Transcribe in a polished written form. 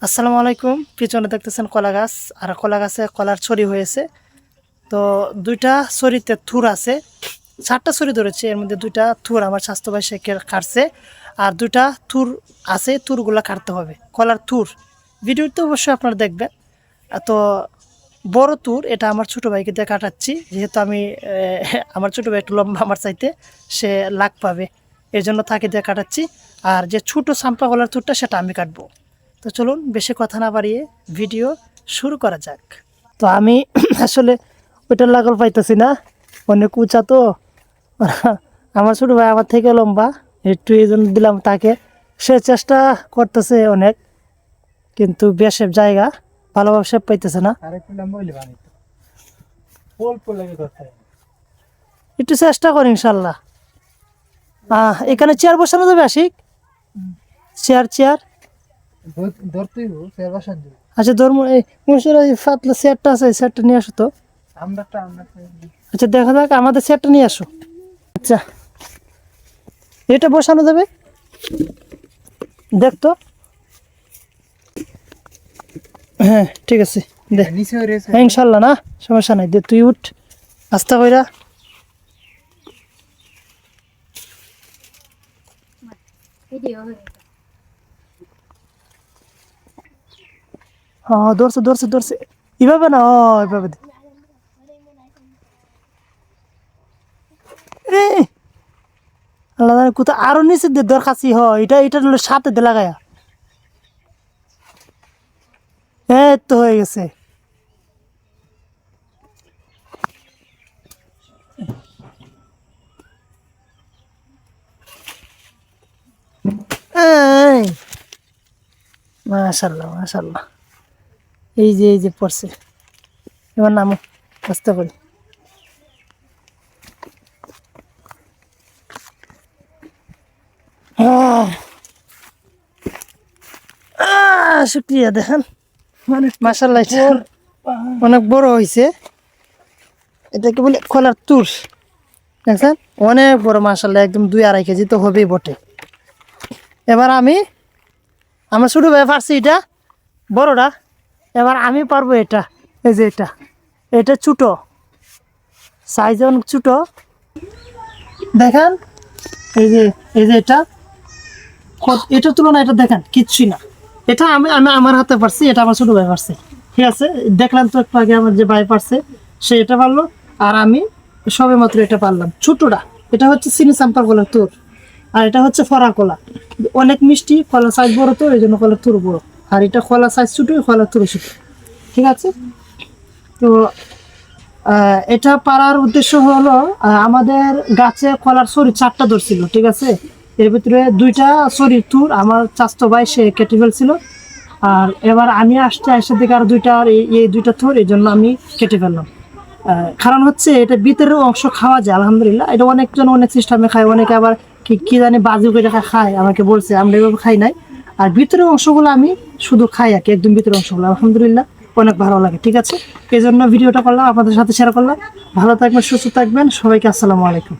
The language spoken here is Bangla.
আসসালামু আলাইকুম। পিছনে দেখতেছেন কলা গাছ, আর কলা গাছে কলার ছড়ি হয়েছে। তো দুইটা ছড়িতে থুর আছে, 4টা ছড়ি ধরেছে, এর মধ্যে দুইটা থুর আমার স্বাস্থ্য ভাই সে কাটছে, আর দুইটা থুর আছে, থুরগুলা কাটতে হবে, কলার থুর। ভিডিওতে অবশ্যই আপনারা দেখবেন। তো বড় তুর এটা আমার ছোটো ভাইকে দিয়ে কাটাচ্ছি, যেহেতু আমি আমার ছোটো ভাই একটু লম্বা আমার চাইতে, সে লাগ পাবে, এই জন্য তাকে দিয়ে কাটাচ্ছি। আর যে ছোটো সাম্পা কলার তুরটা সেটা আমি কাটবো। তো চলুন বেশি কথা না বাড়িয়ে ভিডিও শুরু করা যাক। তো আমি আসলে ওইটার লাগল পাইতেছি না, অনেক উঁচা তো। আমার ছোটো ভাই আমার থেকে লম্বা, একটু এই জন্য দিলাম তাকে। সে চেষ্টা করতেছে অনেক, কিন্তু বেশ জায়গা ভালোভাবে শেপ পাইতেছে না। একটু চেষ্টা করি ইনশাল্লাহ। এখানে চেয়ার বসানো যাবে আশিক? চেয়ার চেয়ার আচ্ছা ধর্ম পাতলা চেয়ারটা আছে, চেয়ারটা নিয়ে আসো তো। আচ্ছা দেখা যাক, আমাদের চেয়ারটা নিয়ে আসো। আচ্ছা এটা বসানো যাবে, দেখতো। হ্যাঁ ঠিক আছে, হ্যাঁ ইনশাল্লাহ, না সমস্যা নাই, দে তুই উঠ আস্তে কইরা। হ্যাঁ ধরছে ধরছে ধরছে, এভাবে না, এভাবে দে। এ আল্লাহ জানে কোথাও আরো নিচে দে দরকাছি, এটা এটা সাথে দে লাগায়া। এই তো হয়ে গেছে। এই মাশাল্লাহ মাশাল্লাহ, এই যে পড়ছে। এবার নামো আস্তে করে। শুক্রিয়া, দেখেন মাশাল্লাহ এটা অনেক বড় হয়েছে। এটাকে বলে কলার তুর, দেখছেন অনেক বড় মাশাল্লাহ, একদম 2-2.5 কেজি তো হবেই বটে। এবার আমি আমার ছোটো ভাই পারছি এটা বড়টা, এবার আমি পারবো এটা। এই যে এটা, এটা ছোটো সাইজ, অনেক ছোটো দেখেন। এই যে এটা এটার তুলনায় এটা দেখেন কিচ্ছুই না। এটা আমি আমি আমার হাতে পারছি, এটা আমার ছোটো ভাই পারছে। ঠিক আছে, দেখলাম তো একটু আগে আমার যে ভাই পারছে সে এটা পারলো, আর আমি সবে মাত্র এটা পারলাম ছোটটা। এটা হচ্ছে চিনি চাম্পার কলার তুর, আর এটা হচ্ছে ফরা কলা, অনেক মিষ্টি। কলার সাইজ বড় তো এই জন্য কলার তুর বড়, আর এটা কলার সাইজ ছোটো, কলার তুর ছোটো। ঠিক আছে, তো এটা পারার উদ্দেশ্য হলো, আমাদের গাছে কলার ছড়ি 4টা ধরছিল। ঠিক আছে, এর ভিতরে 2টা ছড়ির তুর আমার চাস্তো ভাই সে কেটে ফেলছিল, আর এবার আমি আসতে দিকে আর 2টা, আর এই 2টা থুর এই জন্য আমি কেটে ফেললাম। কারণ হচ্ছে এটা ভিতরের অংশ খাওয়া যায় আলহামদুলিল্লাহ, এটা অনেকজন অনেক সিস্টেমে খায়, অনেকে আবার কি জানি বাজু করে খায়, আমাকে বলছে, আমরা এভাবে খাই নাই। আর ভিতরের অংশগুলো আমি শুধু খাই আর কি, একদম ভিতরের অংশগুলো আলহামদুলিল্লাহ অনেক ভালো লাগে। ঠিক আছে, এই জন্য ভিডিওটা করলাম, আপনাদের সাথে শেয়ার করলাম। ভালো থাকবেন, সুস্থ থাকবেন, সবাইকে আসসালামু আলাইকুম।